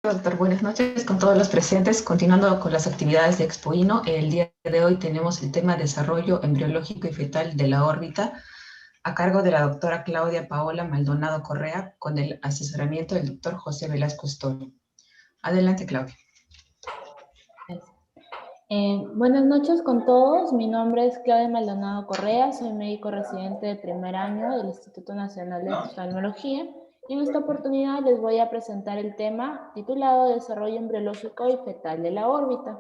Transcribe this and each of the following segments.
Doctor, buenas noches con todos los presentes. Continuando con las actividades de Expoino, el día de hoy tenemos el tema desarrollo embriológico y fetal de la órbita a cargo de la doctora Claudia Paola Maldonado Correa con el asesoramiento del doctor José Velasco Story. Adelante, Claudia. Buenas noches con todos. Mi nombre es Claudia Maldonado Correa, soy médico residente de primer año del Instituto Nacional de Oftalmología y en esta oportunidad les voy a presentar el tema titulado Desarrollo embriológico y fetal de la órbita.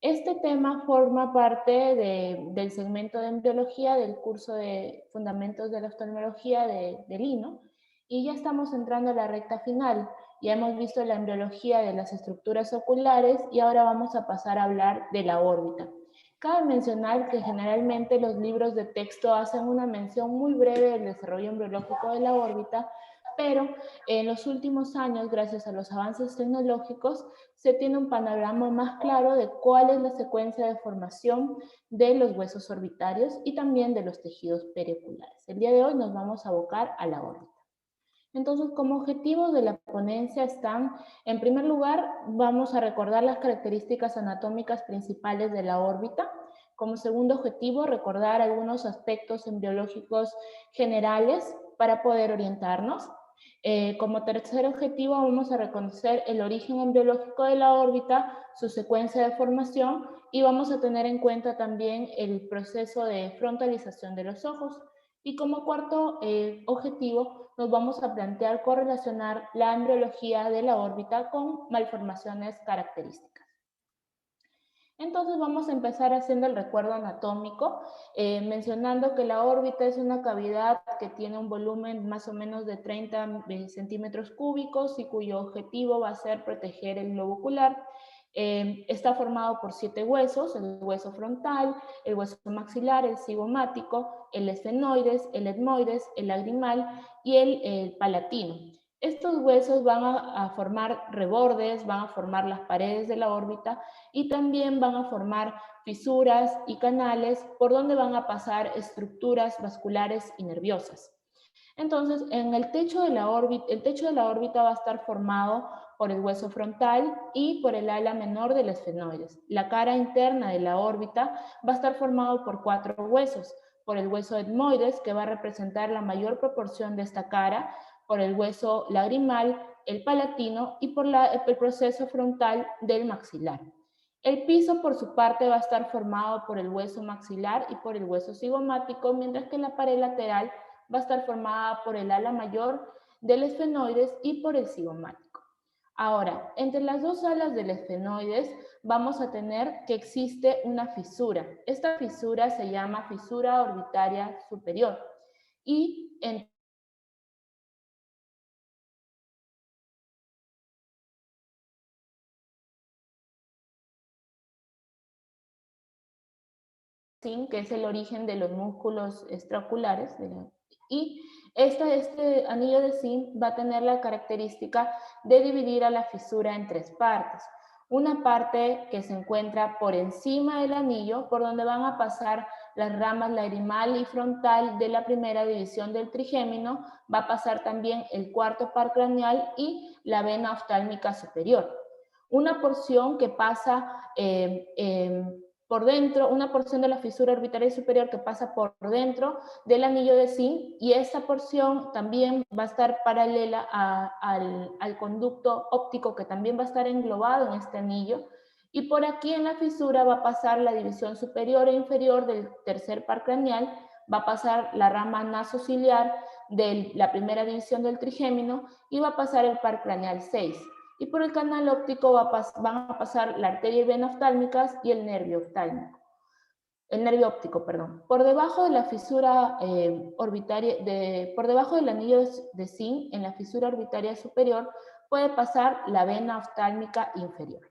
Este tema forma parte del segmento de embriología del curso de Fundamentos de la Oftalmología del INO y ya estamos entrando a la recta final. Ya hemos visto la embriología de las estructuras oculares y ahora vamos a pasar a hablar de la órbita. Cabe mencionar que generalmente los libros de texto hacen una mención muy breve del desarrollo embriológico de la órbita, pero en los últimos años, gracias a los avances tecnológicos, se tiene un panorama más claro de cuál es la secuencia de formación de los huesos orbitarios y también de los tejidos perioculares. El día de hoy nos vamos a abocar a la órbita. Entonces, como objetivos de la ponencia están, en primer lugar, vamos a recordar las características anatómicas principales de la órbita. Como segundo objetivo, recordar algunos aspectos embriológicos generales para poder orientarnos. Como tercer objetivo, vamos a reconocer el origen embriológico de la órbita, su secuencia de formación y vamos a tener en cuenta también el proceso de frontalización de los ojos. Y como cuarto objetivo, nos vamos a plantear correlacionar la embriología de la órbita con malformaciones características. Entonces vamos a empezar haciendo el recuerdo anatómico, mencionando que la órbita es una cavidad que tiene un volumen más o menos de 30 centímetros cúbicos y cuyo objetivo va a ser proteger el globo ocular. Está formado por 7 huesos, el hueso frontal, el hueso maxilar, el cigomático, el esfenoides, el etmoides, el lagrimal y el palatino. Estos huesos van a formar rebordes, van a formar las paredes de la órbita y también van a formar fisuras y canales por donde van a pasar estructuras vasculares y nerviosas. Entonces, en el techo de la órbita va a estar formado por el hueso frontal y por el ala menor del esfenoides. La cara interna de la órbita va a estar formado por 4 huesos, por el hueso etmoides, que va a representar la mayor proporción de esta cara, por el hueso lagrimal, el palatino y por el proceso frontal del maxilar. El piso, por su parte, va a estar formado por el hueso maxilar y por el hueso cigomático, mientras que la pared lateral va a estar formada por el ala mayor del esfenoides y por el cigomático. Ahora, entre las dos alas del esfenoides vamos a tener que existe una fisura. Esta fisura se llama fisura orbitaria superior y entre que es el origen de los músculos extraoculares, y este anillo de Zinc va a tener la característica de dividir a la fisura en 3 partes. Una parte que se encuentra por encima del anillo, por donde van a pasar las ramas lagrimal y frontal de la primera división del trigémino, va a pasar también el cuarto par craneal y la vena oftálmica superior. Una porción que pasa por dentro, una porción de la fisura orbitaria superior que pasa por dentro del anillo de Zinc, y esta porción también va a estar paralela al conducto óptico que también va a estar englobado en este anillo, y por aquí en la fisura va a pasar la división superior e inferior del tercer par craneal, va a pasar la rama nasociliar de la primera división del trigémino y va a pasar el par craneal 6. Y por el canal óptico van a pasar la arteria y vena oftálmicas y el nervio oftálmico. El nervio óptico, perdón. Por debajo de la fisura orbitaria, por debajo del anillo de Zinc, en la fisura orbitaria superior, puede pasar la vena oftálmica inferior.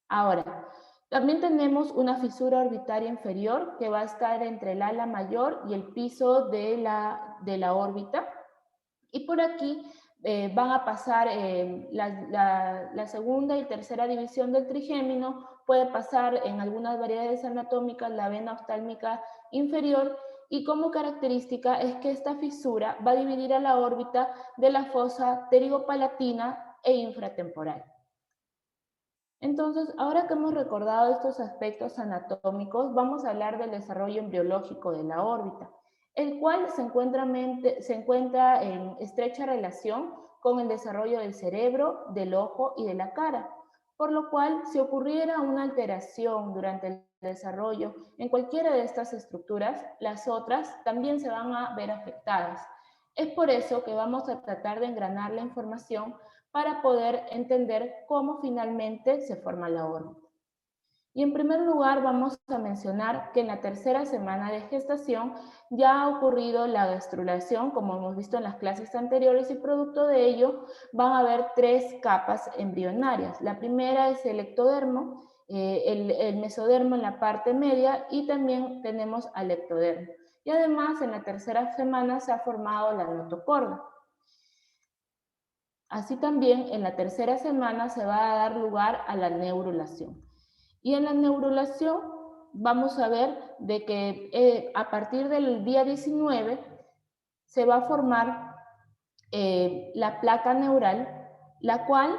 Ahora, también tenemos una fisura orbitaria inferior que va a estar entre el ala mayor y el piso de la órbita. Y por aquí van a pasar la segunda y tercera división del trigémino, puede pasar en algunas variedades anatómicas la vena oftálmica inferior, y como característica es que esta fisura va a dividir a la órbita de la fosa pterigopalatina e infratemporal. Entonces, ahora que hemos recordado estos aspectos anatómicos, vamos a hablar del desarrollo embriológico de la órbita, el cual se encuentra en estrecha relación con el desarrollo del cerebro, del ojo y de la cara, por lo cual, si ocurriera una alteración durante el desarrollo en cualquiera de estas estructuras, las otras también se van a ver afectadas. Es por eso que vamos a tratar de engranar la información para poder entender cómo finalmente se forma la órbita. Y en primer lugar vamos a mencionar que en la tercera semana de gestación ya ha ocurrido la gastrulación, como hemos visto en las clases anteriores, y producto de ello van a haber 3 capas embrionarias. La primera es el ectodermo, el mesodermo en la parte media, y también tenemos al ectodermo. Y además en la tercera semana se ha formado la notocorda. Así también en la tercera semana se va a dar lugar a la neurulación. Y en la neurulación vamos a ver de que a partir del día 19 se va a formar la placa neural, la cual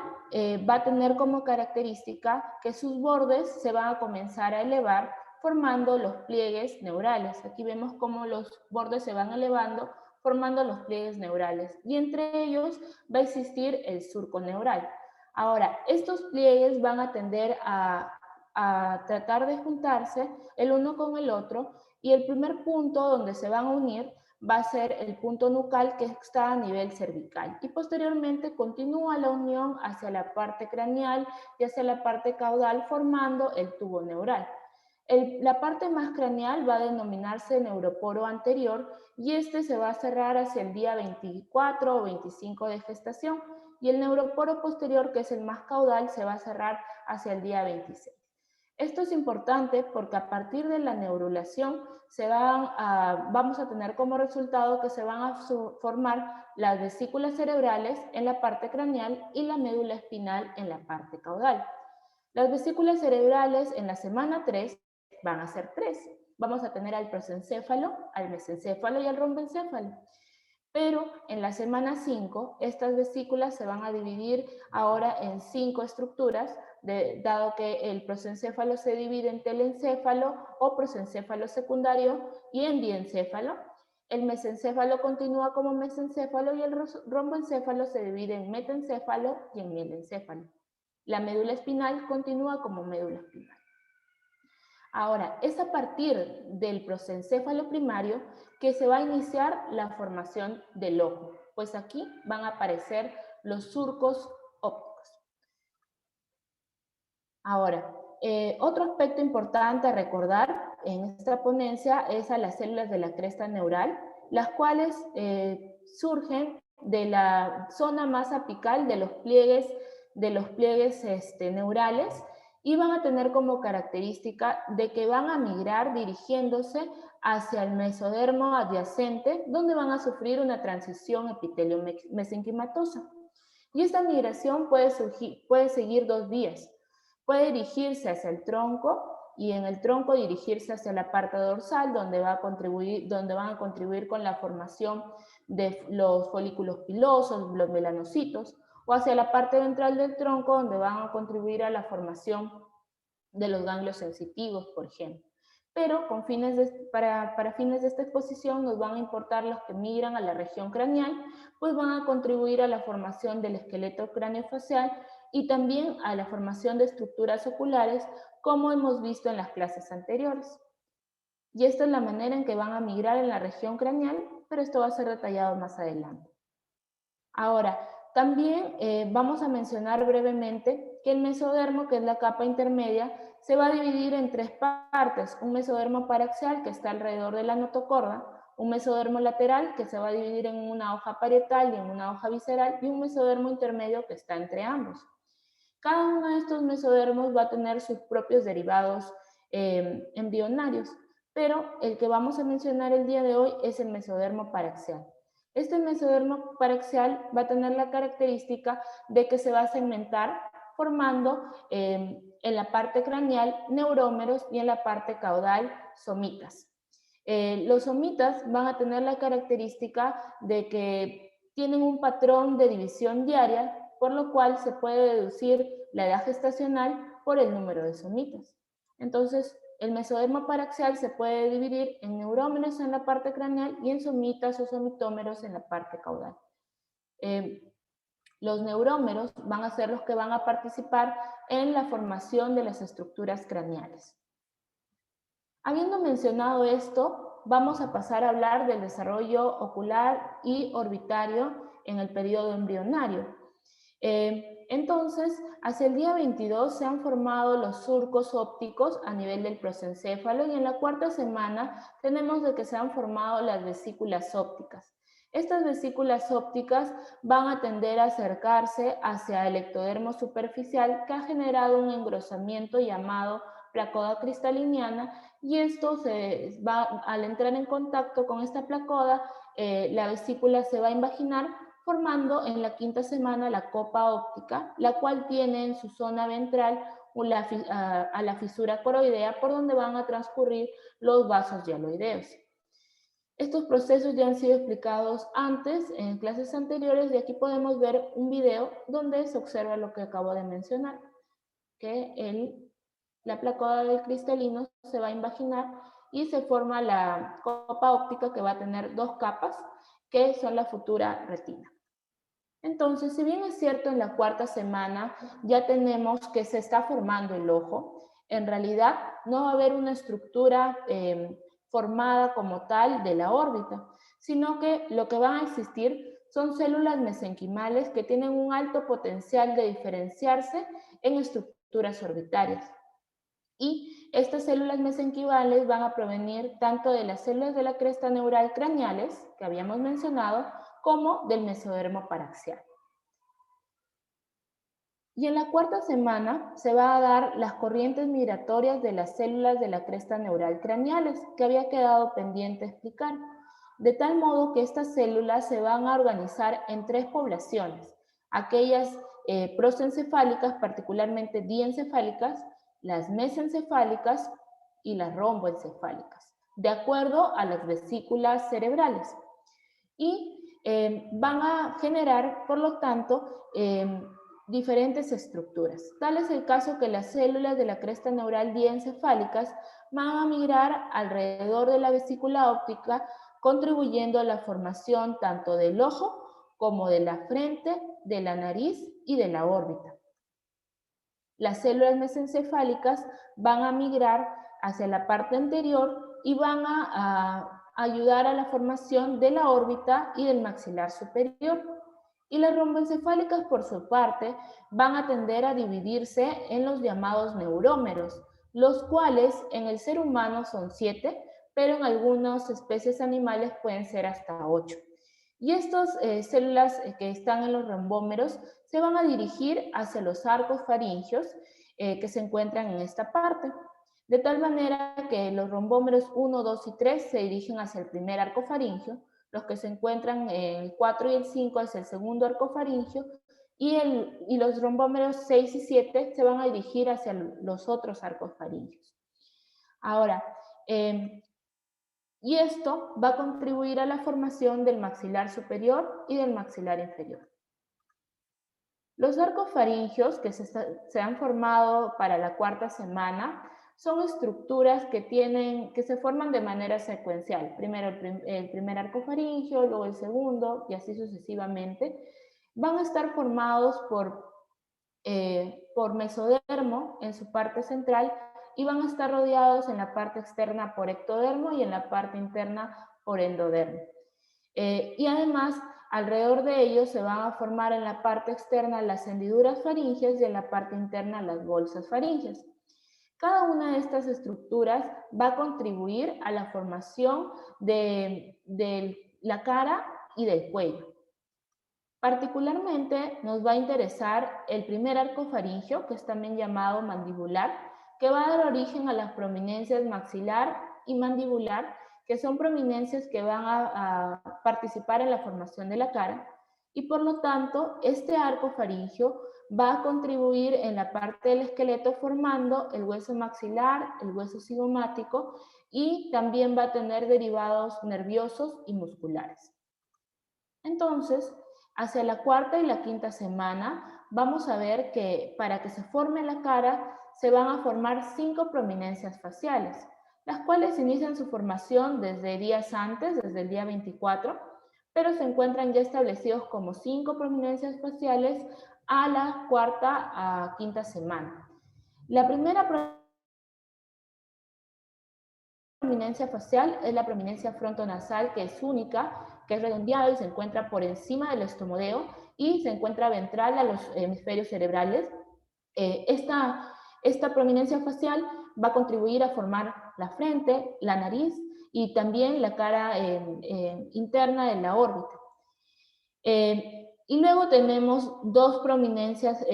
va a tener como característica que sus bordes se van a comenzar a elevar formando los pliegues neurales. Aquí vemos cómo los bordes se van elevando formando los pliegues neurales y entre ellos va a existir el surco neural. Ahora, estos pliegues van a tender a tratar de juntarse el uno con el otro y el primer punto donde se van a unir va a ser el punto nucal que está a nivel cervical y posteriormente continúa la unión hacia la parte craneal y hacia la parte caudal formando el tubo neural. La parte más craneal va a denominarse neuroporo anterior y este se va a cerrar hacia el día 24 o 25 de gestación y el neuroporo posterior, que es el más caudal, se va a cerrar hacia el día 26. Esto es importante porque a partir de la neurulación vamos a tener como resultado que se van a formar las vesículas cerebrales en la parte craneal y la médula espinal en la parte caudal. Las vesículas cerebrales en la semana 3 van a ser 3. Vamos a tener al prosencéfalo, al mesencéfalo y al romboencéfalo. Pero en la semana 5, estas vesículas se van a dividir ahora en 5 estructuras, dado que el prosencéfalo se divide en telencéfalo o prosencéfalo secundario y en diencéfalo. El mesencéfalo continúa como mesencéfalo y el romboencéfalo se divide en metencéfalo y en mielencéfalo. La médula espinal continúa como médula espinal. Ahora, es a partir del prosencéfalo primario que se va a iniciar la formación del ojo, pues aquí van a aparecer los surcos ópticos. Ahora, otro aspecto importante a recordar en esta ponencia es a las células de la cresta neural, las cuales surgen de la zona más apical de los pliegues neurales y van a tener como característica de que van a migrar dirigiéndose hacia el mesodermo adyacente, donde van a sufrir una transición epitelio-mesenquimatosa. Y esta migración puede seguir 2 vías. Puede dirigirse hacia el tronco y en el tronco dirigirse hacia la parte dorsal, donde van a contribuir con la formación de los folículos pilosos, los melanocitos, o hacia la parte ventral del tronco, donde van a contribuir a la formación de los ganglios sensitivos, por ejemplo. Pero para fines de esta exposición nos van a importar los que migran a la región craneal, pues van a contribuir a la formación del esqueleto craneofacial y también a la formación de estructuras oculares, como hemos visto en las clases anteriores. Y esta es la manera en que van a migrar en la región craneal, pero esto va a ser detallado más adelante. Ahora, también vamos a mencionar brevemente que el mesodermo, que es la capa intermedia, se va a dividir en 3 partes. Un mesodermo paraxial que está alrededor de la notocorda, un mesodermo lateral que se va a dividir en una hoja parietal y en una hoja visceral, y un mesodermo intermedio que está entre ambos. Cada uno de estos mesodermos va a tener sus propios derivados embrionarios, pero el que vamos a mencionar el día de hoy es el mesodermo paraxial. Este mesodermo paraxial va a tener la característica de que se va a segmentar formando en la parte craneal neurómeros y en la parte caudal somitas. Los somitas van a tener la característica de que tienen un patrón de división diaria, por lo cual se puede deducir la edad gestacional por el número de somitas. Entonces, el mesodermo paraxial se puede dividir en neurómeros en la parte craneal y en somitas o somitómeros en la parte caudal. Los neurómeros van a ser los que van a participar en la formación de las estructuras craneales. Habiendo mencionado esto, vamos a pasar a hablar del desarrollo ocular y orbitario en el periodo embrionario. Entonces, hacia el día 22 se han formado los surcos ópticos a nivel del prosencéfalo y en la cuarta semana tenemos de que se han formado las vesículas ópticas. Estas vesículas ópticas van a tender a acercarse hacia el ectodermo superficial que ha generado un engrosamiento llamado placoda cristaliniana y esto se va, al entrar en contacto con esta placoda, la vesícula se va a invaginar formando en la quinta semana la copa óptica, la cual tiene en su zona ventral a la fisura coroidea por donde van a transcurrir los vasos hialoideos. Estos procesos ya han sido explicados antes en clases anteriores y aquí podemos ver un video donde se observa lo que acabo de mencionar, que la placoda del cristalino se va a invaginar y se forma la copa óptica que va a tener dos capas que son la futura retina. Entonces, si bien es cierto en la cuarta semana ya tenemos que se está formando el ojo, en realidad no va a haber una estructura formada como tal de la órbita, sino que lo que van a existir son células mesenquimales que tienen un alto potencial de diferenciarse en estructuras orbitarias. Y estas células mesenquimales van a provenir tanto de las células de la cresta neural craneales, que habíamos mencionado, como del mesodermo paraxial. Y en la cuarta semana se va a dar las corrientes migratorias de las células de la cresta neural craneales, que había quedado pendiente explicar, de tal modo que estas células se van a organizar en tres poblaciones, aquellas prosencefálicas, particularmente diencefálicas, las mesencefálicas y las romboencefálicas, de acuerdo a las vesículas cerebrales. Y van a generar, por lo tanto, diferentes estructuras. Tal es el caso que las células de la cresta neural diencefálicas van a migrar alrededor de la vesícula óptica, contribuyendo a la formación tanto del ojo como de la frente, de la nariz y de la órbita. Las células mesencefálicas van a migrar hacia la parte anterior y van a ayudar a la formación de la órbita y del maxilar superior. Y las romboencefálicas, por su parte, van a tender a dividirse en los llamados neurómeros, los cuales en el ser humano son 7, pero en algunas especies animales pueden ser hasta 8. Y estas células que están en los rombómeros se van a dirigir hacia los arcos faringios que se encuentran en esta parte. De tal manera que los rombómeros 1, 2 y 3 se dirigen hacia el primer arco faringio, los que se encuentran en el 4 y el 5 hacia el segundo arco faringio, y los rombómeros 6 y 7 se van a dirigir hacia los otros arcos faringios. Ahora, y esto va a contribuir a la formación del maxilar superior y del maxilar inferior. Los arcos faringios que se han formado para la cuarta semana son estructuras que se forman de manera secuencial. Primero el primer arco faringio, luego el segundo y así sucesivamente. Van a estar formados por mesodermo en su parte central y van a estar rodeados en la parte externa por ectodermo y en la parte interna por endodermo. Y además, alrededor de ellos se van a formar en la parte externa las hendiduras faringias y en la parte interna las bolsas faringias. Cada una de estas estructuras va a contribuir a la formación de la cara y del cuello. Particularmente nos va a interesar el primer arco faringio, que es también llamado mandibular, que va a dar origen a las prominencias maxilar y mandibular, que son prominencias que van a participar en la formación de la cara, y por lo tanto este arco faringio va a contribuir en la parte del esqueleto formando el hueso maxilar, el hueso cigomático, y también va a tener derivados nerviosos y musculares. Entonces, hacia la cuarta y la quinta semana vamos a ver que para que se forme la cara se van a formar 5 prominencias faciales, las cuales inician su formación desde días antes, desde el día 24, pero se encuentran ya establecidos como 5 prominencias faciales a la cuarta a quinta semana. La primera prominencia facial es la prominencia frontonasal, que es única, que es redondeada y se encuentra por encima del estomodeo y se encuentra ventral a los hemisferios cerebrales. Esta prominencia facial va a contribuir a formar la frente, la nariz y también la cara interna de la órbita. Y luego tenemos dos prominencias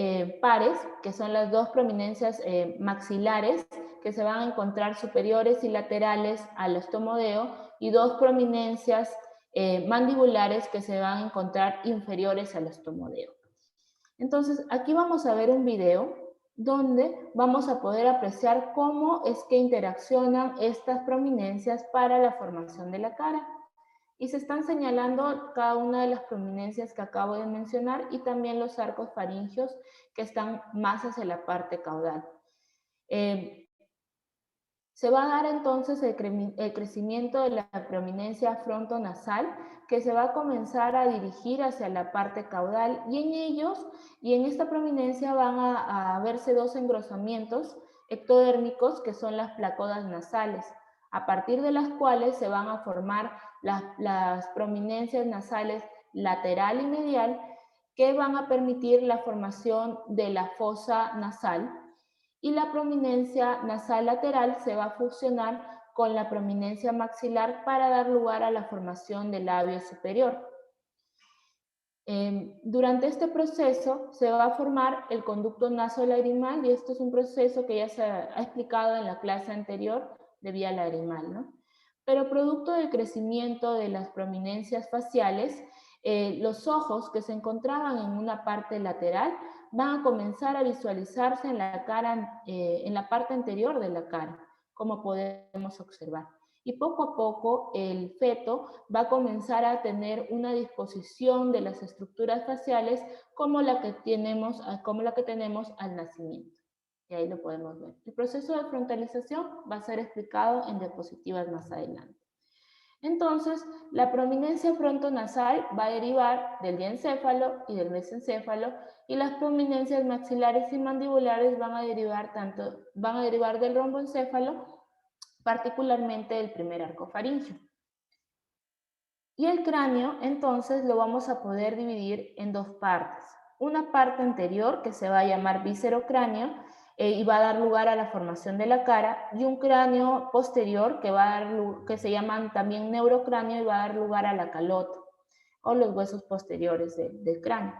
pares, que son las dos prominencias maxilares, que se van a encontrar superiores y laterales al estomodeo, y dos prominencias mandibulares que se van a encontrar inferiores al estomodeo. Entonces, aquí vamos a ver un video donde vamos a poder apreciar cómo es que interaccionan estas prominencias para la formación de la cara. Y se están señalando cada una de las prominencias que acabo de mencionar y también los arcos faringios que están más hacia la parte caudal. Se va a dar entonces el crecimiento de la prominencia frontonasal, que se va a comenzar a dirigir hacia la parte caudal, y en ellos y en esta prominencia van a verse dos engrosamientos ectodérmicos, que son las placodas nasales, a partir de las cuales se van a formar las prominencias nasales lateral y medial, que van a permitir la formación de la fosa nasal, y la prominencia nasal lateral se va a fusionar con la prominencia maxilar para dar lugar a la formación del labio superior. Durante este proceso se va a formar el conducto nasolagrimal, y esto es un proceso que ya se ha explicado en la clase anterior de vía lagrimal, ¿no? Pero producto del crecimiento de las prominencias faciales, los ojos que se encontraban en una parte lateral van a comenzar a visualizarse en la cara, en la parte anterior de la cara, como podemos observar. Y poco a poco el feto va a comenzar a tener una disposición de las estructuras faciales como la que tenemos al nacimiento. Y ahí lo podemos ver. El proceso de frontalización va a ser explicado en diapositivas más adelante. Entonces, la prominencia frontonasal va a derivar del diencéfalo y del mesencéfalo, y las prominencias maxilares y mandibulares van a derivar del romboencéfalo, particularmente del primer arco faríngeo. Y el cráneo, entonces, lo vamos a poder dividir en dos partes. Una parte anterior, que se va a llamar viscerocráneo, y va a dar lugar a la formación de la cara, y un cráneo posterior que se llaman también neurocráneo, y va a dar lugar a la calota, o los huesos posteriores del cráneo.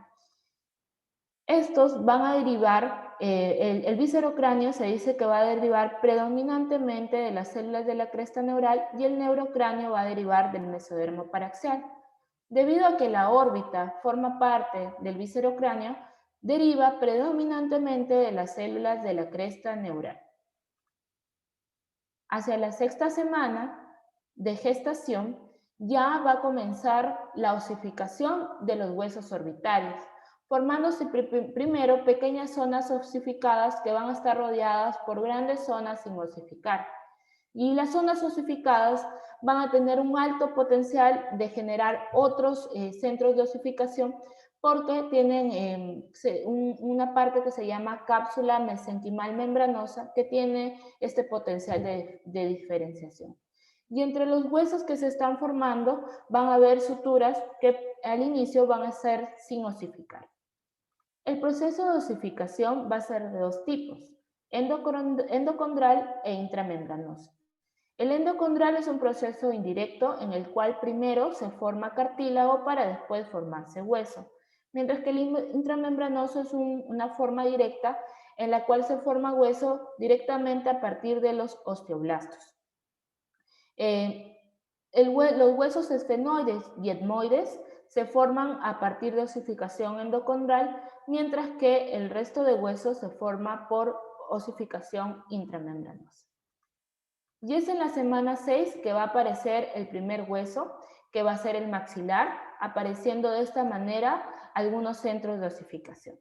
Estos van a derivar, el viscerocráneo se dice que va a derivar predominantemente de las células de la cresta neural, y el neurocráneo va a derivar del mesodermo paraxial. Debido a que la órbita forma parte del viscerocráneo, deriva predominantemente de las células de la cresta neural. Hacia la sexta semana de gestación ya va a comenzar la osificación de los huesos orbitales, formándose primero pequeñas zonas osificadas que van a estar rodeadas por grandes zonas sin osificar. Y las zonas osificadas van a tener un alto potencial de generar otros centros de osificación, porque tienen una parte que se llama cápsula mesenquimal membranosa, que tiene este potencial de diferenciación. Y entre los huesos que se están formando van a haber suturas que al inicio van a ser sin osificar. El proceso de osificación va a ser de dos tipos: endocondral e intramembranoso. El endocondral es un proceso indirecto en el cual primero se forma cartílago para después formarse hueso, mientras que el intramembranoso es una forma directa en la cual se forma hueso directamente a partir de los osteoblastos. Los huesos esfenoides y etmoides se forman a partir de osificación endocondral, mientras que el resto de huesos se forma por osificación intramembranosa. Y es en la semana 6 que va a aparecer el primer hueso, que va a ser el maxilar, apareciendo de esta manera algunos centros de osificación.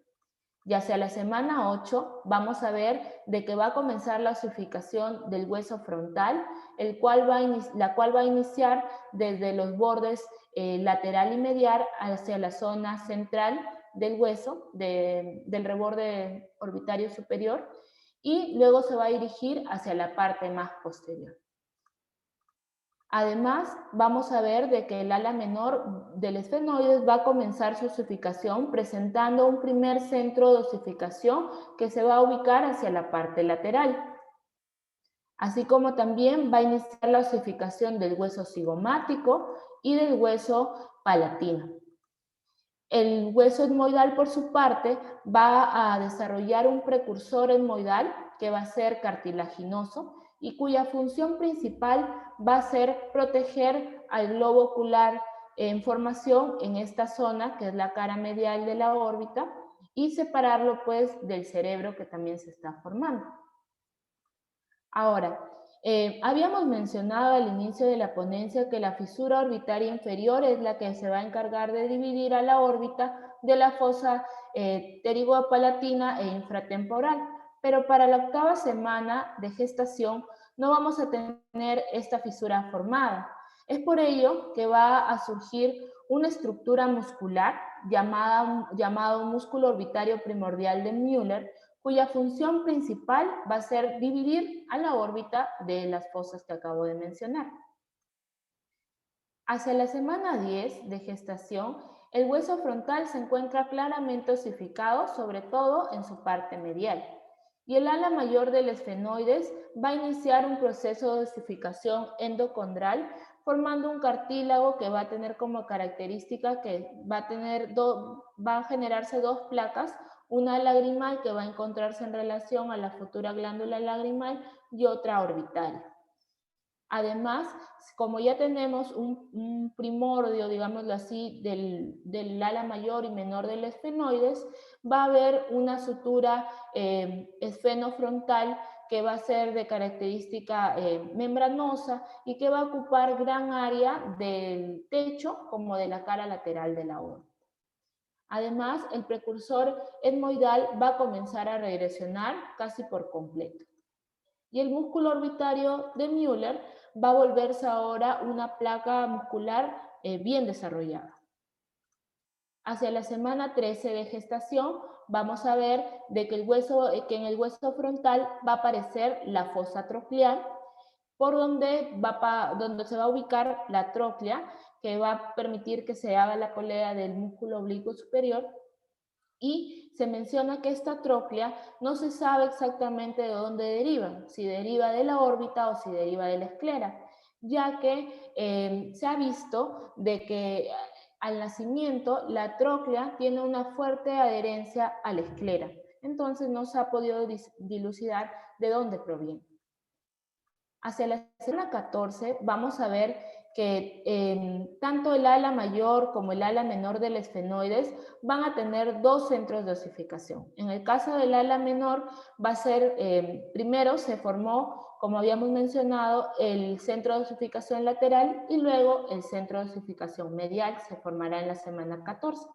Y hacia la semana 8 vamos a ver de que va a comenzar la osificación del hueso frontal, la cual va a iniciar desde los bordes lateral y medial hacia la zona central del hueso, del reborde orbitario superior, y luego se va a dirigir hacia la parte más posterior. Además, vamos a ver de que el ala menor del esfenoides va a comenzar su osificación presentando un primer centro de osificación que se va a ubicar hacia la parte lateral. Así como también va a iniciar la osificación del hueso cigomático y del hueso palatino. El hueso etmoidal, por su parte, va a desarrollar un precursor etmoidal que va a ser cartilaginoso y cuya función principal va a ser proteger al globo ocular en formación en esta zona, que es la cara medial de la órbita, y separarlo pues del cerebro que también se está formando. Ahora, habíamos mencionado al inicio de la ponencia que la fisura orbitaria inferior es la que se va a encargar de dividir a la órbita de la fosa pterigopalatina e infratemporal, pero para la 8ª semana de gestación no vamos a tener esta fisura formada. Es por ello que va a surgir una estructura muscular llamado músculo orbitario primordial de Müller, cuya función principal va a ser dividir a la órbita de las fosas que acabo de mencionar. Hacia la semana 10 de gestación, el hueso frontal se encuentra claramente osificado, sobre todo en su parte medial, y el ala mayor del esfenoides va a iniciar un proceso de osificación endocondral, formando un cartílago que va a tener como característica que va a generarse dos placas, una lagrimal que va a encontrarse en relación a la futura glándula lagrimal y otra orbital. Además, como ya tenemos un primordio, digámoslo así, del ala mayor y menor del esfenoides, va a haber una sutura esfenofrontal que va a ser de característica membranosa y que va a ocupar gran área del techo como de la cara lateral de la órbita. Además, el precursor etmoidal va a comenzar a regresionar casi por completo. Y el músculo orbitario de Müller va a volverse ahora una placa muscular bien desarrollada. Hacia la semana 13 de gestación vamos a ver de que en el hueso frontal va a aparecer la fosa troclear, por donde se va a ubicar la tróclea, que va a permitir que se haga la colea del músculo oblicuo superior, y se menciona que esta tróclea no se sabe exactamente de dónde deriva, si deriva de la órbita o si deriva de la esclera, ya que se ha visto de que al nacimiento la tróclea tiene una fuerte adherencia a la esclera, entonces no se ha podido dilucidar de dónde proviene. Hacia la semana 14 vamos a ver que tanto el ala mayor como el ala menor del esfenoides van a tener dos centros de osificación. En el caso del ala menor va a ser, primero se formó, como habíamos mencionado, el centro de osificación lateral y luego el centro de osificación medial se formará en la semana 14.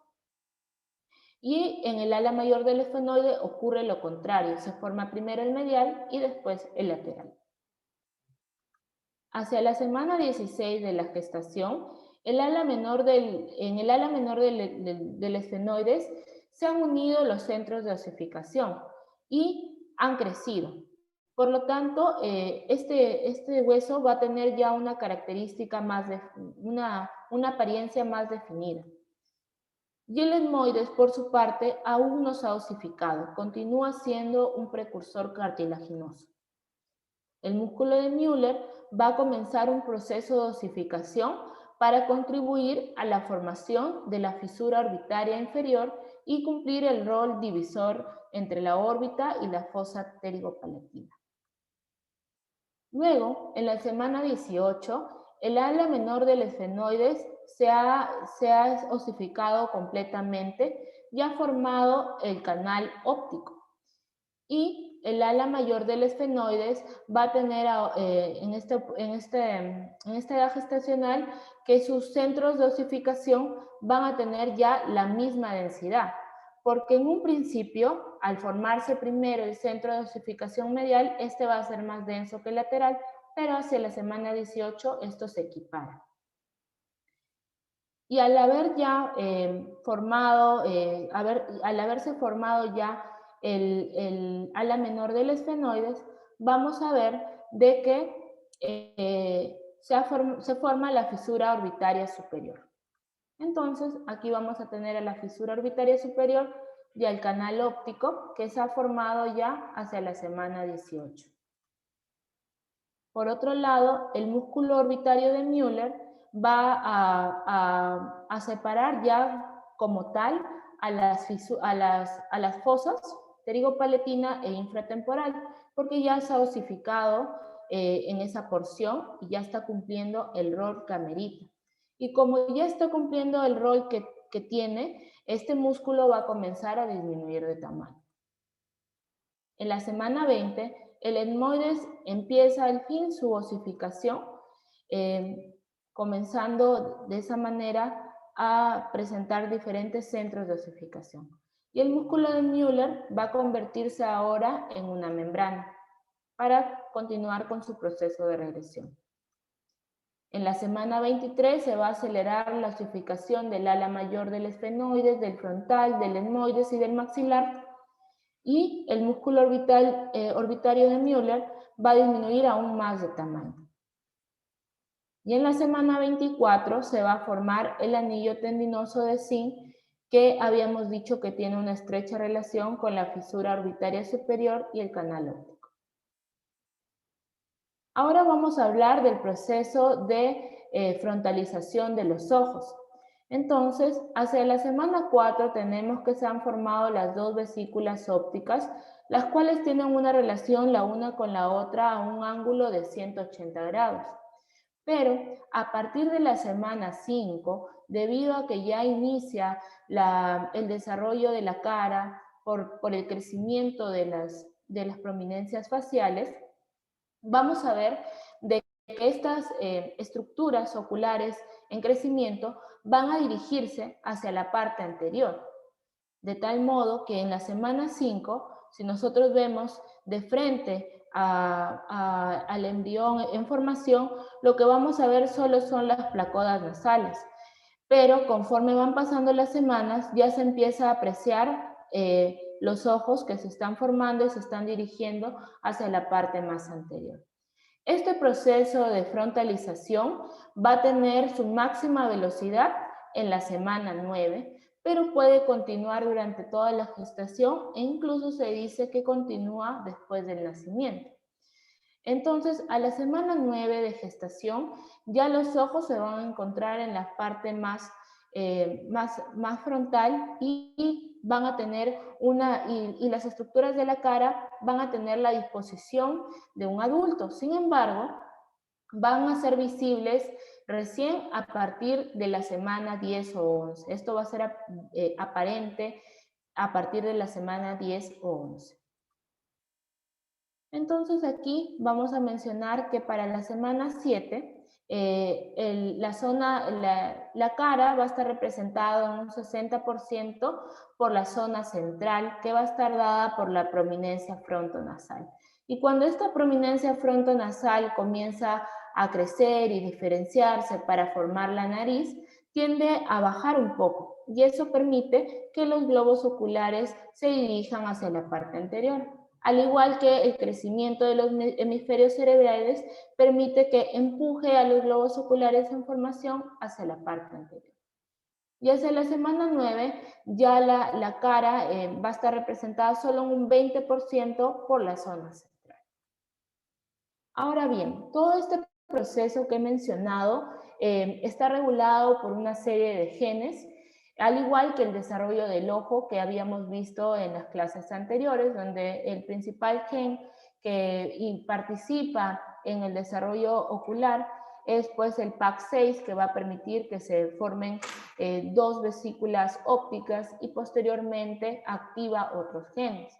Y en el ala mayor del esfenoide ocurre lo contrario, se forma primero el medial y después el lateral. Hacia la semana 16 de la gestación, en el ala menor del esfenoides se han unido los centros de osificación y han crecido. Por lo tanto, este hueso va a tener ya una característica una apariencia más definida. Y el etmoides, por su parte, aún no se ha osificado, continúa siendo un precursor cartilaginoso. El músculo de Müller va a comenzar un proceso de osificación para contribuir a la formación de la fisura orbitaria inferior y cumplir el rol divisor entre la órbita y la fosa pterigopalatina. Luego, en la semana 18, el ala menor del esfenoides se ha osificado completamente y ha formado el canal óptico. Y el ala mayor del esfenoides va a tener en esta edad gestacional que sus centros de osificación van a tener ya la misma densidad. porque en un principio, al formarse primero el centro de osificación medial, este va a ser más denso que el lateral, pero hacia la semana 18 esto se equipara. Y al haber ya al haberse formado ya el ala menor del esfenoides, vamos a ver de que se forma la fisura orbitaria superior. Entonces, aquí vamos a tener a la fisura orbitaria superior y al canal óptico que se ha formado ya hacia la semana 18. Por otro lado, el músculo orbitario de Müller va a separar ya como tal a las fosas pterigopaletina e infratemporal, porque ya se ha osificado en esa porción y ya está cumpliendo el rol camerita. Y como ya está cumpliendo el rol que tiene, este músculo va a comenzar a disminuir de tamaño. En la semana 20, el etmoides empieza al fin su osificación, comenzando de esa manera a presentar diferentes centros de osificación. Y el músculo de Müller va a convertirse ahora en una membrana para continuar con su proceso de regresión. En la semana 23 se va a acelerar la osificación del ala mayor del esfenoides, del frontal, del etmoides y del maxilar, y el músculo orbitario de Müller va a disminuir aún más de tamaño. Y en la semana 24 se va a formar el anillo tendinoso de zinc, que habíamos dicho que tiene una estrecha relación con la fisura orbitaria superior y el canal óptico. Ahora vamos a hablar del proceso de frontalización de los ojos. Entonces, hacia la semana 4 tenemos que se han formado las dos vesículas ópticas, las cuales tienen una relación la una con la otra a un ángulo de 180 grados. Pero a partir de la semana 5, debido a que ya inicia el desarrollo de la cara por el crecimiento de las prominencias faciales, vamos a ver de que estas estructuras oculares en crecimiento van a dirigirse hacia la parte anterior. De tal modo que en la semana 5, si nosotros vemos de frente al embrión en formación, lo que vamos a ver solo son las placodas nasales. Pero conforme van pasando las semanas, ya se empieza a apreciar los ojos que se están formando y se están dirigiendo hacia la parte más anterior. Este proceso de frontalización va a tener su máxima velocidad en la semana 9, pero puede continuar durante toda la gestación e incluso se dice que continúa después del nacimiento. Entonces, a la semana 9 de gestación, ya los ojos se van a encontrar en la parte más frontal y van a tener y las estructuras de la cara van a tener la disposición de un adulto. Sin embargo, van a ser visibles recién a partir de la semana 10 o 11. Esto va a ser aparente a partir de la semana 10 o 11. Entonces aquí vamos a mencionar que para la semana 7, la cara va a estar representada en un 60% por la zona central, que va a estar dada por la prominencia frontonasal. Y cuando esta prominencia frontonasal comienza a crecer y diferenciarse para formar la nariz, tiende a bajar un poco, y eso permite que los globos oculares se dirijan hacia la parte anterior. Al igual que el crecimiento de los hemisferios cerebrales permite que empuje a los globos oculares en formación hacia la parte anterior. Y hacia la semana 9 ya la cara va a estar representada solo en un 20% por la zona central. Ahora bien, todo este proceso que he mencionado está regulado por una serie de genes, al igual que el desarrollo del ojo que habíamos visto en las clases anteriores, donde el principal gen que participa en el desarrollo ocular es pues el PAC6, que va a permitir que se formen dos vesículas ópticas y posteriormente activa otros genes.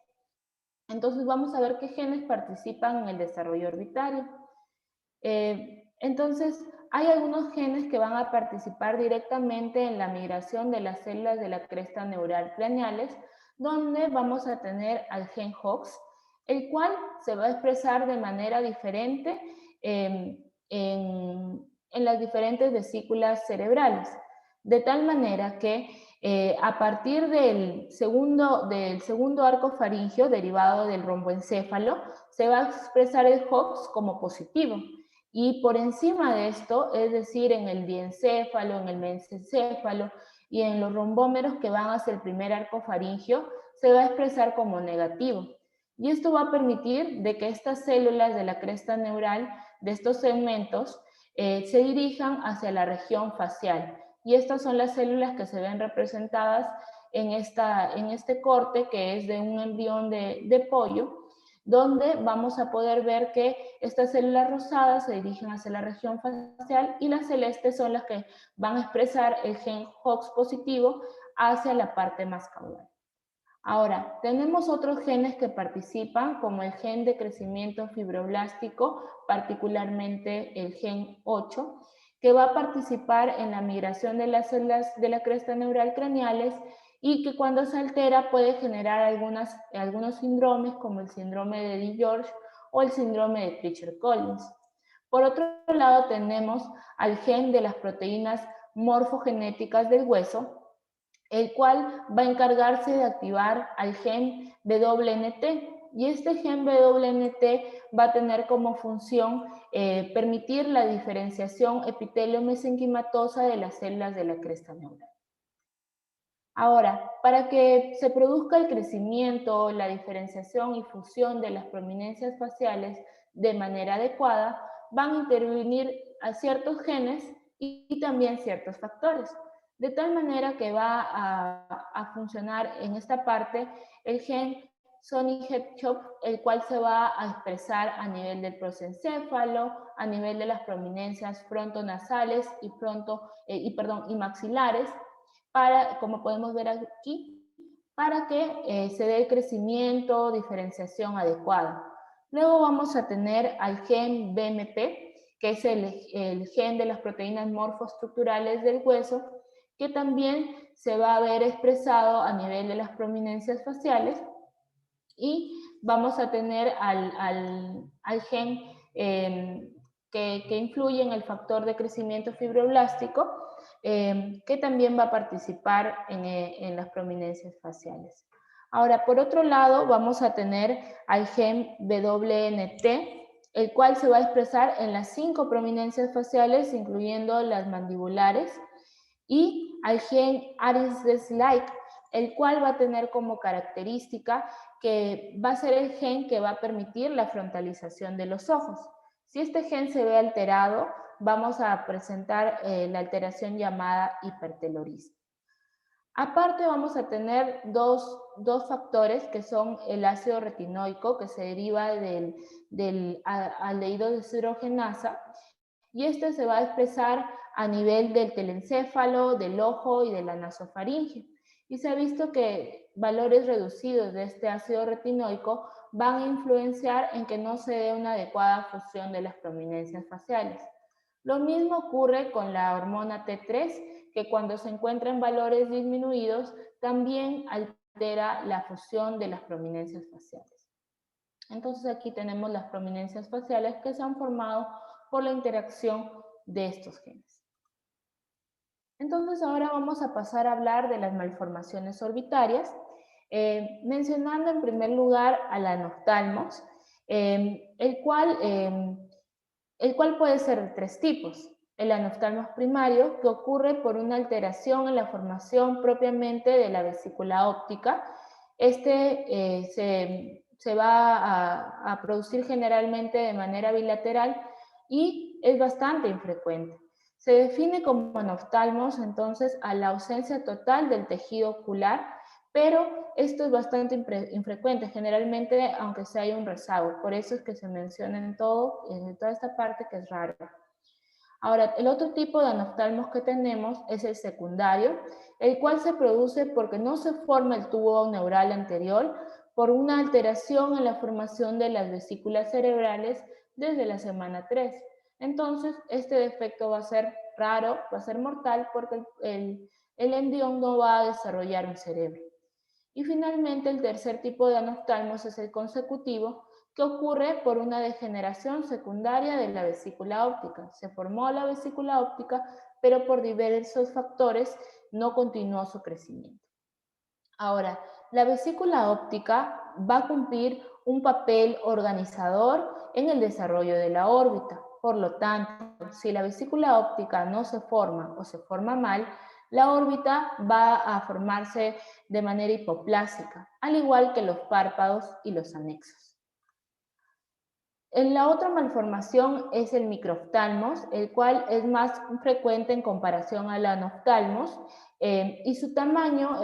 Entonces vamos a ver qué genes participan en el desarrollo orbitario. Entonces, hay algunos genes que van a participar directamente en la migración de las células de la cresta neural craneales donde vamos a tener al gen HOX, el cual se va a expresar de manera diferente en las diferentes vesículas cerebrales, de tal manera que a partir del segundo arco faríngeo derivado del romboencéfalo, se va a expresar el HOX como positivo. Y por encima de esto, es decir, en el diencéfalo, en el mesencéfalo y en los rombómeros que van hacia el primer arco faríngeo, se va a expresar como negativo. Y esto va a permitir de que estas células de la cresta neural, de estos segmentos, se dirijan hacia la región facial. Y estas son las células que se ven representadas en este corte, que es de un embrión de pollo, donde vamos a poder ver que estas células rosadas se dirigen hacia la región facial y las celestes son las que van a expresar el gen HOX positivo hacia la parte más caudal. Ahora, tenemos otros genes que participan, como el gen de crecimiento fibroblástico, particularmente el gen 8, que va a participar en la migración de las células de la cresta neural craneales y que cuando se altera puede generar algunos síndromes, como el síndrome de DiGeorge o el síndrome de Treacher-Collins. Por otro lado, tenemos al gen de las proteínas morfogenéticas del hueso, el cual va a encargarse de activar al gen WNT. Y este gen WNT va a tener como función permitir la diferenciación epitelio-mesenquimatosa de las células de la cresta neural. Ahora, para que se produzca el crecimiento, la diferenciación y fusión de las prominencias faciales de manera adecuada, van a intervenir a ciertos genes y también ciertos factores. De tal manera que va a funcionar en esta parte el gen Sonic Hedgehog, el cual se va a expresar a nivel del prosencéfalo, a nivel de las prominencias frontonasales y maxilares, para, como podemos ver aquí, para que se dé el crecimiento, diferenciación adecuada. Luego vamos a tener al gen BMP, que es el gen de las proteínas morfoestructurales del hueso, que también se va a ver expresado a nivel de las prominencias faciales. Y vamos a tener al gen que influye en el factor de crecimiento fibroblástico, que también va a participar en las prominencias faciales. Ahora, por otro lado, vamos a tener al gen WNT, el cual se va a expresar en las 5 prominencias faciales, incluyendo las mandibulares, y al gen Aries-like, el cual va a tener como característica que va a ser el gen que va a permitir la frontalización de los ojos. Si este gen se ve alterado, vamos a presentar la alteración llamada hipertelorismo. Aparte vamos a tener dos factores que son el ácido retinoico, que se deriva del aldehído deshidrogenasa, y este se va a expresar a nivel del telencéfalo, del ojo y de la nasofaringe. Y se ha visto que valores reducidos de este ácido retinoico van a influenciar en que no se dé una adecuada fusión de las prominencias faciales. Lo mismo ocurre con la hormona T3, que cuando se encuentra en valores disminuidos, también altera la fusión de las prominencias faciales. Entonces aquí tenemos las prominencias faciales que se han formado por la interacción de estos genes. Entonces ahora vamos a pasar a hablar de las malformaciones orbitarias, mencionando en primer lugar al anoftalmos, el cual puede ser de 3 tipos. El anoftalmos primario, que ocurre por una alteración en la formación propiamente de la vesícula óptica. Se va a producir generalmente de manera bilateral y es bastante infrecuente. Se define como anoftalmos entonces a la ausencia total del tejido ocular, pero esto es bastante infrecuente, generalmente aunque sea hay un rezago, por eso es que se menciona en toda esta parte que es raro. Ahora, el otro tipo de anoftalmos que tenemos es el secundario, el cual se produce porque no se forma el tubo neural anterior por una alteración en la formación de las vesículas cerebrales desde la semana 3. Entonces, este defecto va a ser raro, va a ser mortal porque el embrión no va a desarrollar un cerebro. Y finalmente, el tercer tipo de anoftalmos es el consecutivo, que ocurre por una degeneración secundaria de la vesícula óptica. Se formó la vesícula óptica, pero por diversos factores no continuó su crecimiento. Ahora, la vesícula óptica va a cumplir un papel organizador en el desarrollo de la órbita. Por lo tanto, si la vesícula óptica no se forma o se forma mal, la órbita va a formarse de manera hipoplásica, al igual que los párpados y los anexos. En la otra malformación es el microftalmos, el cual es más frecuente en comparación al anoftalmos, y su tamaño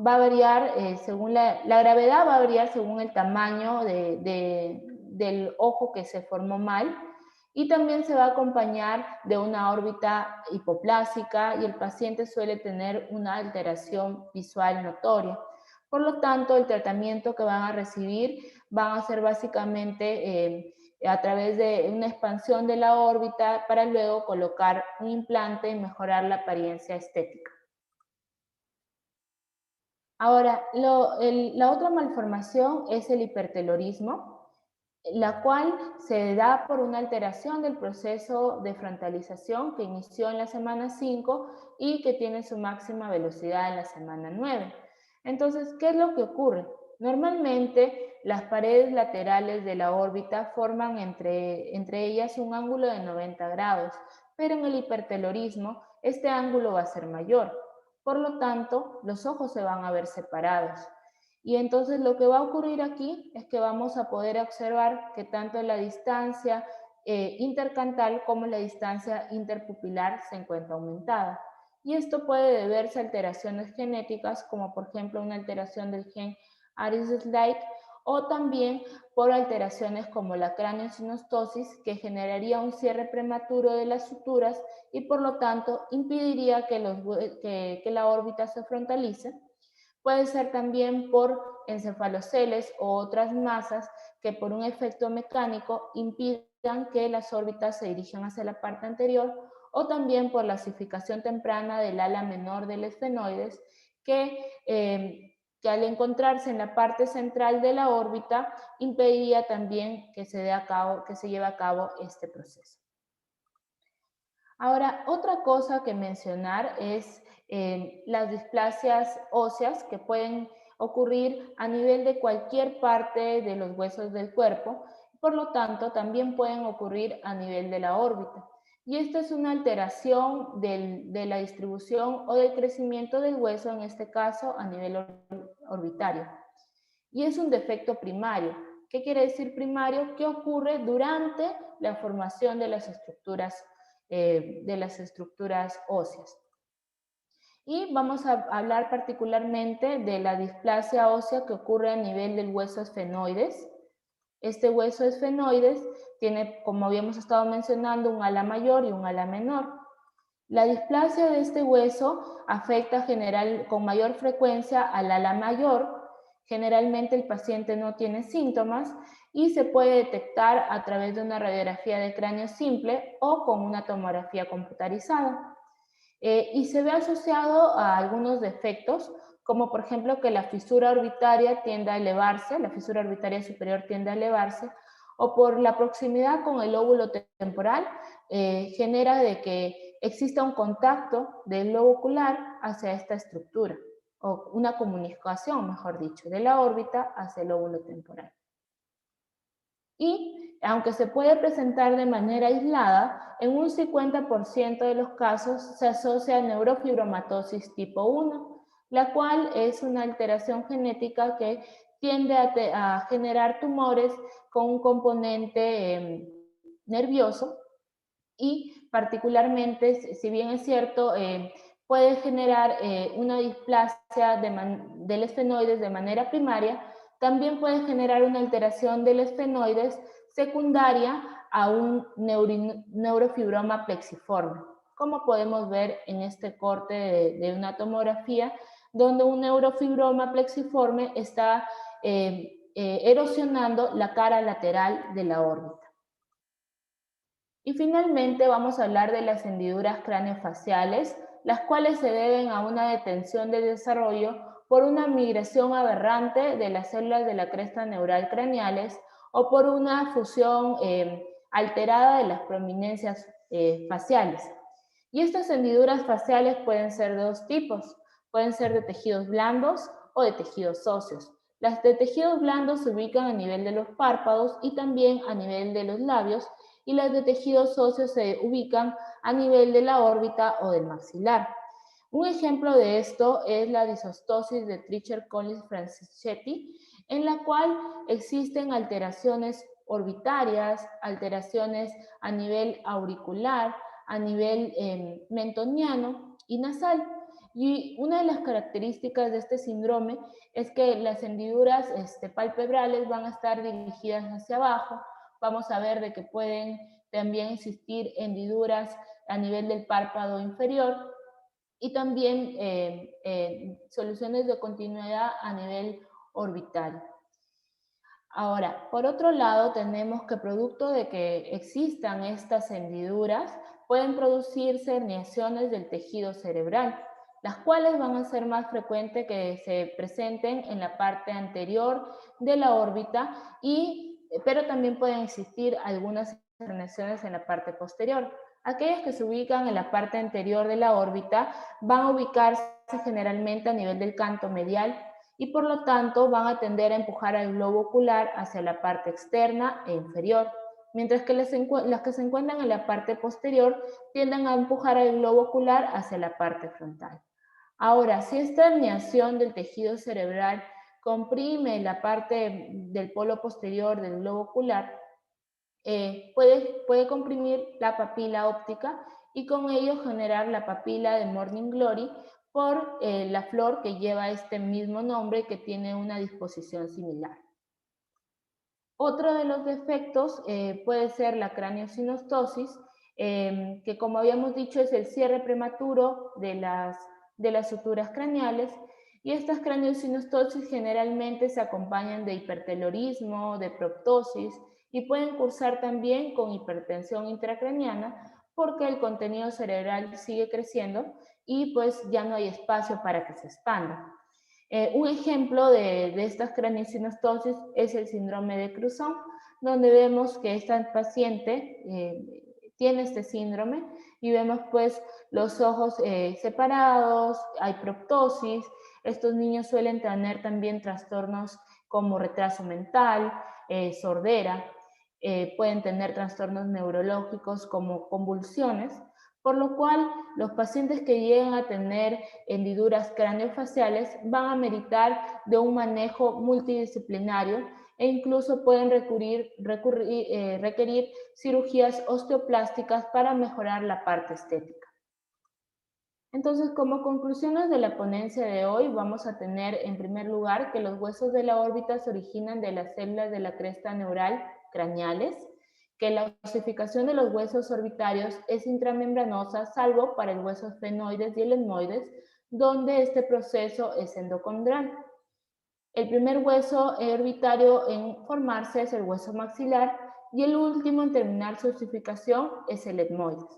va a variar según la gravedad va a variar según el tamaño del ojo que se formó mal, y también se va a acompañar de una órbita hipoplásica y el paciente suele tener una alteración visual notoria. Por lo tanto, el tratamiento que van a recibir van a ser básicamente a través de una expansión de la órbita para luego colocar un implante y mejorar la apariencia estética. Ahora, la otra malformación es el hipertelorismo, la cual se da por una alteración del proceso de frontalización que inició en la semana 5 y que tiene su máxima velocidad en la semana 9. Entonces, ¿qué es lo que ocurre? Normalmente, las paredes laterales de la órbita forman entre ellas un ángulo de 90 grados, pero en el hipertelorismo este ángulo va a ser mayor. Por lo tanto, los ojos se van a ver separados. Y entonces lo que va a ocurrir aquí es que vamos a poder observar que tanto la distancia intercantal como la distancia interpupilar se encuentra aumentada. Y esto puede deberse a alteraciones genéticas, como por ejemplo una alteración del gen Aris-like, o también por alteraciones como la craneosinostosis, que generaría un cierre prematuro de las suturas y por lo tanto impediría que la órbita se frontalice. Puede ser también por encefaloceles o otras masas que por un efecto mecánico impidan que las órbitas se dirijan hacia la parte anterior, o también por la osificación temprana del ala menor del esfenoides que al encontrarse en la parte central de la órbita impediría también que se lleve a cabo este proceso. Ahora, otra cosa que mencionar es las displasias óseas que pueden ocurrir a nivel de cualquier parte de los huesos del cuerpo, por lo tanto, también pueden ocurrir a nivel de la órbita. Y esta es una alteración de la distribución o del crecimiento del hueso, en este caso a nivel orbitario. Y es un defecto primario. ¿Qué quiere decir primario? Que ocurre durante la formación de las estructuras óseas. Y vamos a hablar particularmente de la displasia ósea que ocurre a nivel del hueso esfenoides. Este hueso esfenoides tiene, como habíamos estado mencionando, un ala mayor y un ala menor. La displasia de este hueso afecta con mayor frecuencia al ala mayor. Generalmente el paciente no tiene síntomas y se puede detectar a través de una radiografía de cráneo simple o con una tomografía computarizada. Y se ve asociado a algunos defectos, como por ejemplo que la fisura orbitaria tiende a elevarse, la fisura orbitaria superior tiende a elevarse, o por la proximidad con el lóbulo temporal, genera de que exista un contacto del lobo ocular hacia esta estructura, o una comunicación, mejor dicho, de la órbita hacia el lóbulo temporal. Y aunque se puede presentar de manera aislada, en un 50% de los casos se asocia a neurofibromatosis tipo 1, la cual es una alteración genética que tiende a generar tumores con un componente nervioso y particularmente, si bien es cierto, puede generar una displasia del esfenoides de manera primaria, también puede generar una alteración del esfenoides secundaria a un neurofibroma plexiforme, como podemos ver en este corte de una tomografía, donde un neurofibroma plexiforme está erosionando la cara lateral de la órbita. Y finalmente vamos a hablar de las hendiduras craneofaciales, las cuales se deben a una detención del desarrollo por una migración aberrante de las células de la cresta neural craneales o por una fusión alterada de las prominencias faciales. Y estas hendiduras faciales pueden ser de dos tipos, pueden ser de tejidos blandos o de tejidos óseos. Las de tejidos blandos se ubican a nivel de los párpados y también a nivel de los labios, y las de tejidos óseos se ubican a nivel de la órbita o del maxilar. Un ejemplo de esto es la disostosis de Treacher-Collins-Franceschetti, en la cual existen alteraciones orbitarias, alteraciones a nivel auricular, a nivel mentoniano y nasal. Y una de las características de este síndrome es que las hendiduras palpebrales van a estar dirigidas hacia abajo. Vamos a ver de que pueden también existir hendiduras a nivel del párpado inferior y también soluciones de continuidad a nivel orbital. Ahora, por otro lado, tenemos que producto de que existan estas hendiduras, pueden producirse herniaciones del tejido cerebral, las cuales van a ser más frecuentes que se presenten en la parte anterior de la órbita, pero también pueden existir algunas herniaciones en la parte posterior. Aquellas que se ubican en la parte anterior de la órbita van a ubicarse generalmente a nivel del canto medial y por lo tanto van a tender a empujar al globo ocular hacia la parte externa e inferior, mientras que las que se encuentran en la parte posterior tienden a empujar al globo ocular hacia la parte frontal. Ahora, si esta herniación del tejido cerebral comprime la parte del polo posterior del globo ocular, puede comprimir la papila óptica y con ello generar la papila de Morning Glory por la flor que lleva este mismo nombre que tiene una disposición similar. Otro de los defectos puede ser la craneosinostosis, que como habíamos dicho es el cierre prematuro de las suturas craneales, y estas craneosinostosis generalmente se acompañan de hipertelorismo, de proptosis, y pueden cursar también con hipertensión intracraniana porque el contenido cerebral sigue creciendo y pues ya no hay espacio para que se expanda. Un ejemplo de estas craneosinostosis es el síndrome de Cruzón, donde vemos que esta paciente tiene este síndrome y vemos pues los ojos separados, hay proptosis. Estos niños suelen tener también trastornos como retraso mental, sordera, pueden tener trastornos neurológicos como convulsiones, por lo cual los pacientes que llegan a tener hendiduras craneofaciales van a meritar de un manejo multidisciplinario e incluso pueden requerir cirugías osteoplásticas para mejorar la parte estética. Entonces, como conclusiones de la ponencia de hoy, vamos a tener en primer lugar que los huesos de la órbita se originan de las células de la cresta neural craneales, que la osificación de los huesos orbitarios es intramembranosa, salvo para el hueso esfenoides y el etmoides, donde este proceso es endocondral. El primer hueso orbitario en formarse es el hueso maxilar y el último en terminar su osificación es el etmoides.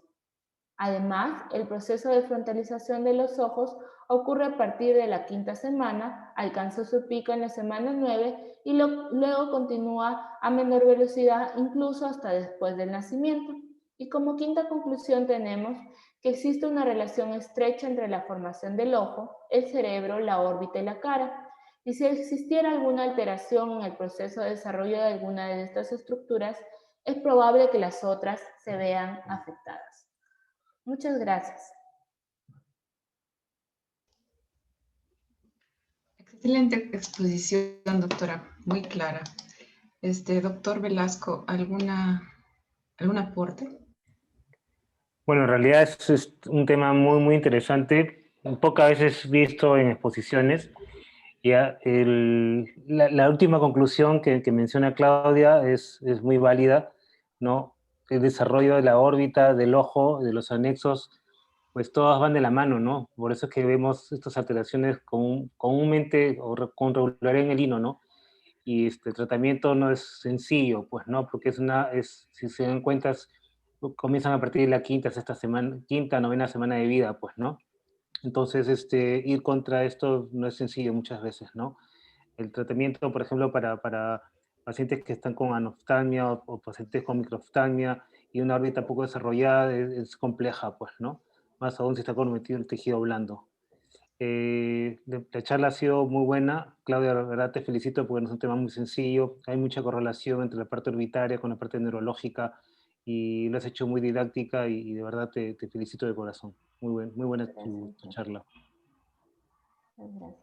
Además, el proceso de frontalización de los ojos ocurre a partir de la quinta semana, alcanza su pico en la semana 9 y luego continúa a menor velocidad incluso hasta después del nacimiento. Y como quinta conclusión tenemos que existe una relación estrecha entre la formación del ojo, el cerebro, la órbita y la cara. Y si existiera alguna alteración en el proceso de desarrollo de alguna de estas estructuras, es probable que las otras se vean afectadas. Muchas gracias. Excelente exposición, doctora, muy clara. Doctor Velasco, ¿algún aporte? Bueno, en realidad es un tema muy interesante, pocas veces visto en exposiciones. Ya, la última conclusión que menciona Claudia es muy válida, ¿no? El desarrollo de la órbita, del ojo, de los anexos, pues todas van de la mano, ¿no? Por eso es que vemos estas alteraciones comúnmente o con regularidad en el hino, ¿no? Y el tratamiento no es sencillo, pues, ¿no? Porque si se dan cuenta, comienzan a partir de la quinta, novena semana de vida, pues, ¿no? Entonces, ir contra esto no es sencillo muchas veces, ¿no? El tratamiento, por ejemplo, para pacientes que están con anoftalmia o pacientes con microftalmia y una órbita poco desarrollada es compleja, pues, ¿no? Más aún si está comprometido el tejido blando. La charla ha sido muy buena. Claudia, la verdad te felicito porque no es un tema muy sencillo. Hay mucha correlación entre la parte orbitaria con la parte neurológica y lo has hecho muy didáctica y de verdad te felicito de corazón. Muy buena tu Gracias. charla. Gracias.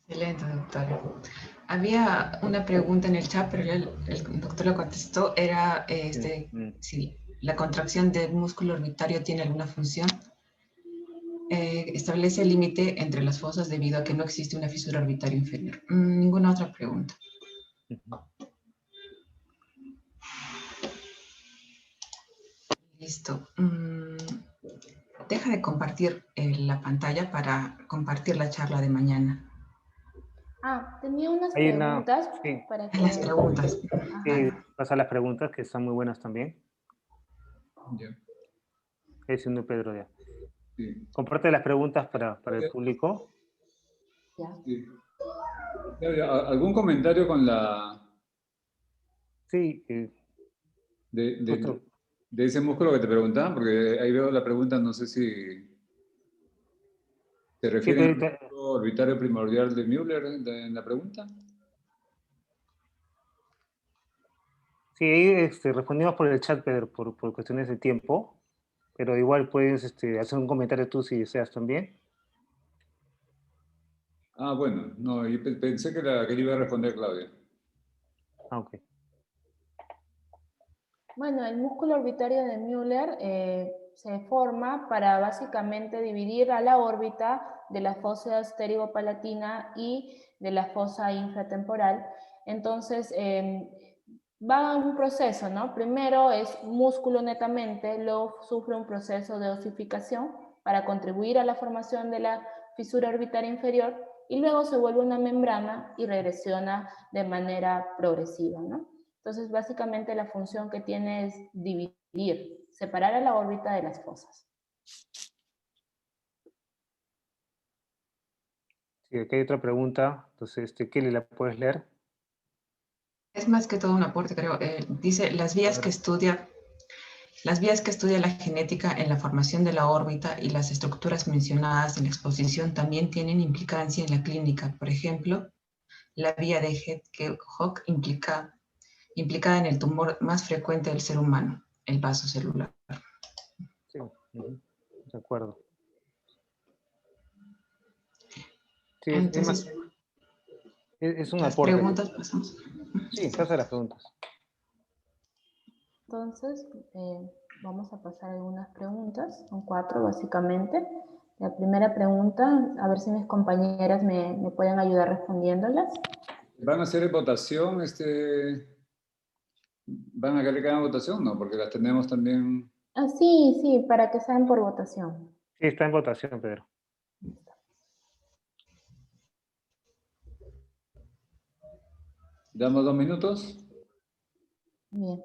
Excelente, doctora. Había una pregunta en el chat, pero ya el doctor lo contestó. Era si la contracción del músculo orbitario tiene alguna función. Establece el límite entre las fosas debido a que no existe una fisura orbitaria inferior. Ninguna otra pregunta. Listo. Deja de compartir la pantalla para compartir la charla de mañana. Tenía unas Hay una, preguntas sí, para Las que... preguntas. sí, Ajá. pasa las preguntas que están muy buenas también. Ya, Estoy diciendo Pedro ya. sí, Comparte las preguntas para el público. Ya. sí. Claudia, ¿algún comentario con Sí, de, justo. de- de ese músculo que te preguntaban? Porque ahí veo la pregunta, no sé si se Sí, refieren al músculo orbitario primordial de Müller en la pregunta. sí, ahí respondimos por el chat, Pedro, por cuestiones de tiempo, pero igual puedes hacer un comentario tú si deseas también. Ah, bueno, no, yo pensé que le iba a responder Claudia. Ah, ok. Bueno, el músculo orbitario de Müller se forma para básicamente dividir a la órbita de la fosa asterigo-palatina y de la fosa infratemporal. Entonces, va un proceso, ¿no? Primero es músculo netamente, luego sufre un proceso de osificación para contribuir a la formación de la fisura orbitaria inferior y luego se vuelve una membrana y regresiona de manera progresiva, ¿no? Entonces, básicamente la función que tiene es dividir, separar a la órbita de las fosas. Sí, aquí hay otra pregunta. Entonces, Kelly, ¿la puedes leer? Es más que todo un aporte, creo. Dice, las vías que estudia la genética en la formación de la órbita y las estructuras mencionadas en la exposición también tienen implicancia en la clínica. Por ejemplo, la vía de Hedgehog implicada en el tumor más frecuente del ser humano, el vaso celular. Sí, de acuerdo. Sí, Entonces, es un las aporte. preguntas pasamos. Sí, pasa las preguntas. Entonces, vamos a pasar algunas preguntas, son 4 básicamente. La primera pregunta, a ver si mis compañeras me pueden ayudar respondiéndolas. ¿Van a hacer votación? ¿Van a querer que hagan votación? No, porque las tenemos también. Sí, para que sean por votación. Sí, está en votación, Pedro. ¿Damos 2 minutos? Bien.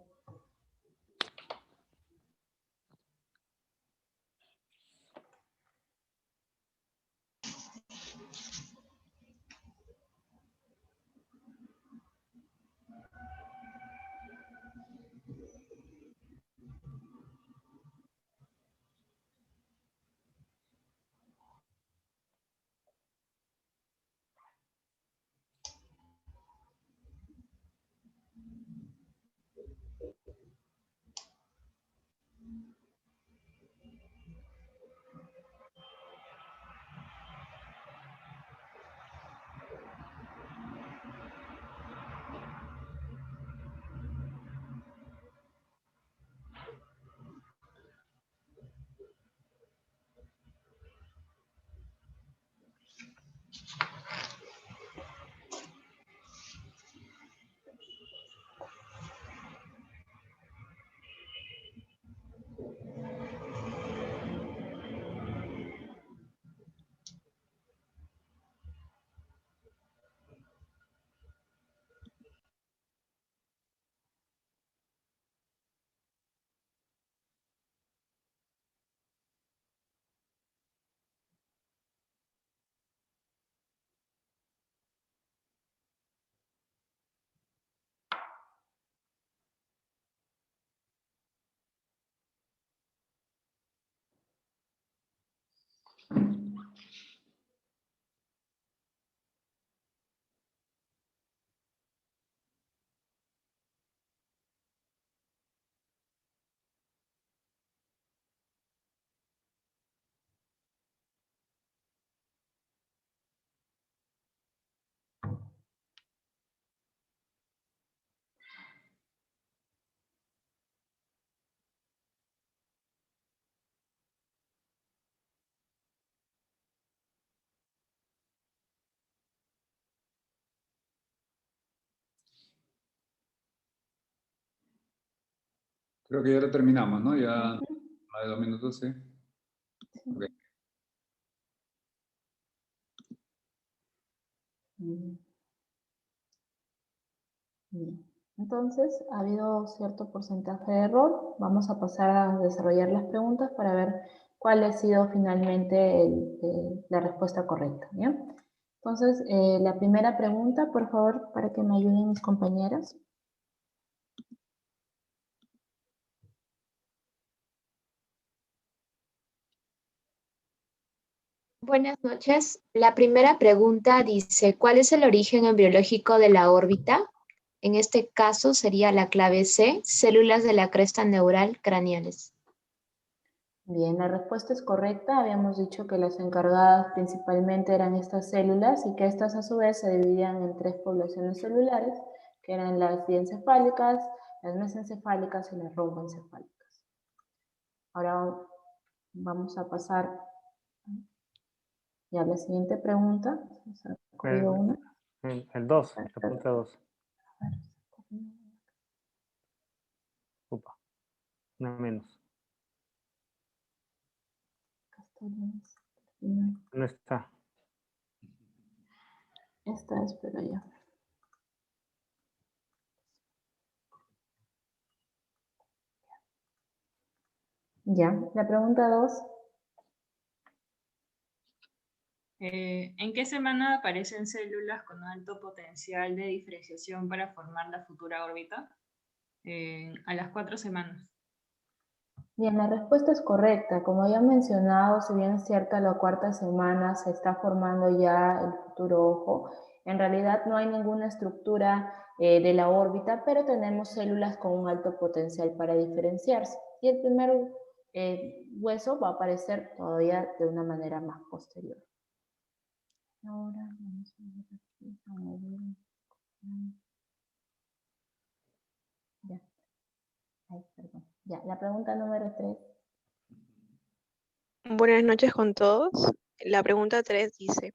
Creo que ya lo terminamos, ¿no? Ya más de 2 minutos, sí. Ok. Bien. Entonces, ha habido cierto porcentaje de error. Vamos a pasar a desarrollar las preguntas para ver cuál ha sido finalmente la respuesta correcta. ¿Bien? Entonces, la primera pregunta, por favor, para que me ayuden mis compañeras. Buenas noches. La primera pregunta dice, ¿cuál es el origen embriológico de la órbita? En este caso sería la clave C, células de la cresta neural craneales. Bien, la respuesta es correcta. Habíamos dicho que las encargadas principalmente eran estas células y que estas a su vez se dividían en 3 poblaciones celulares, que eran las diencefálicas, las mesencefálicas y las romboencefálicas. Ahora vamos a pasar ya a la siguiente pregunta. Se ha ocurrido una. El 2, la pregunta 2. Opa, una menos. No está. Esta es, pero ya. Ya, la pregunta 2. ¿En qué semana aparecen células con alto potencial de diferenciación para formar la futura órbita? A las 4 semanas. Bien, la respuesta es correcta. Como ya he mencionado, si bien es cierta, la 4ª semana se está formando ya el futuro ojo. En realidad no hay ninguna estructura de la órbita, pero tenemos células con un alto potencial para diferenciarse. Y el primer hueso va a aparecer todavía de una manera más posterior. Ahora vamos a ver aquí, vamos a ver. Ya. Ay, perdón. Ya, la pregunta número 3. Buenas noches con todos. La pregunta 3 dice,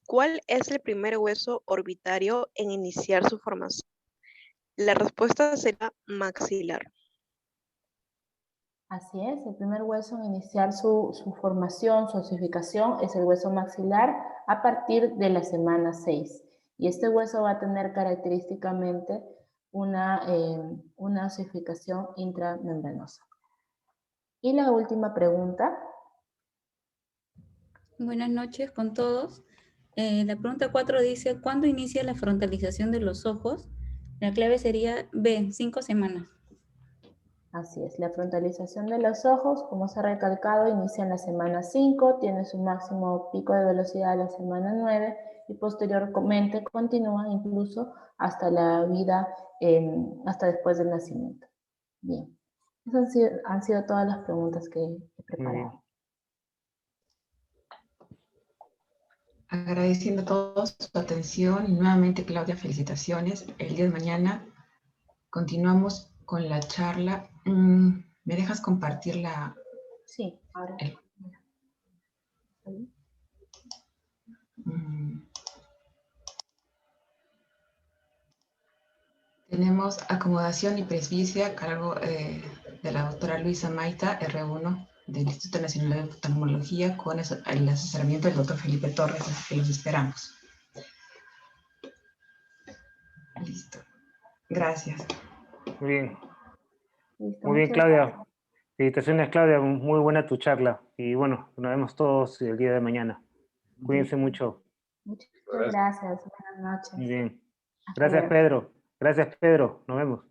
¿cuál es el primer hueso orbitario en iniciar su formación? La respuesta será maxilar. Así es, el primer hueso en iniciar su formación, su osificación, es el hueso maxilar a partir de la semana 6. Y este hueso va a tener característicamente una osificación intramembranosa. Y la última pregunta. Buenas noches con todos. La pregunta 4 dice, ¿cuándo inicia la frontalización de los ojos? La clave sería B, 5 semanas. Así es, la frontalización de los ojos, como se ha recalcado, inicia en la semana 5, tiene su máximo pico de velocidad a la semana 9 y posteriormente continúa incluso hasta la vida, hasta después del nacimiento. Bien, esas han sido todas las preguntas que he preparado. Agradeciendo a todos su atención y nuevamente, Claudia, felicitaciones. El día de mañana continuamos con la charla. ¿Me dejas compartir la...? Sí, ahora. Tenemos acomodación y presbicia a cargo de la doctora Luisa Maita, R1 del Instituto Nacional de Oftalmología, con el asesoramiento del doctor Felipe Torres, así que los esperamos. Listo. Gracias. Muy bien. Listo, Muy bien, muchas Claudia. gracias. Felicitaciones, Claudia. Muy buena tu charla. Y bueno, nos vemos todos el día de mañana. Cuídense mucho. Muchas gracias. Buenas noches. Muy bien. Hasta Gracias, luego. Pedro. Gracias, Pedro. Nos vemos.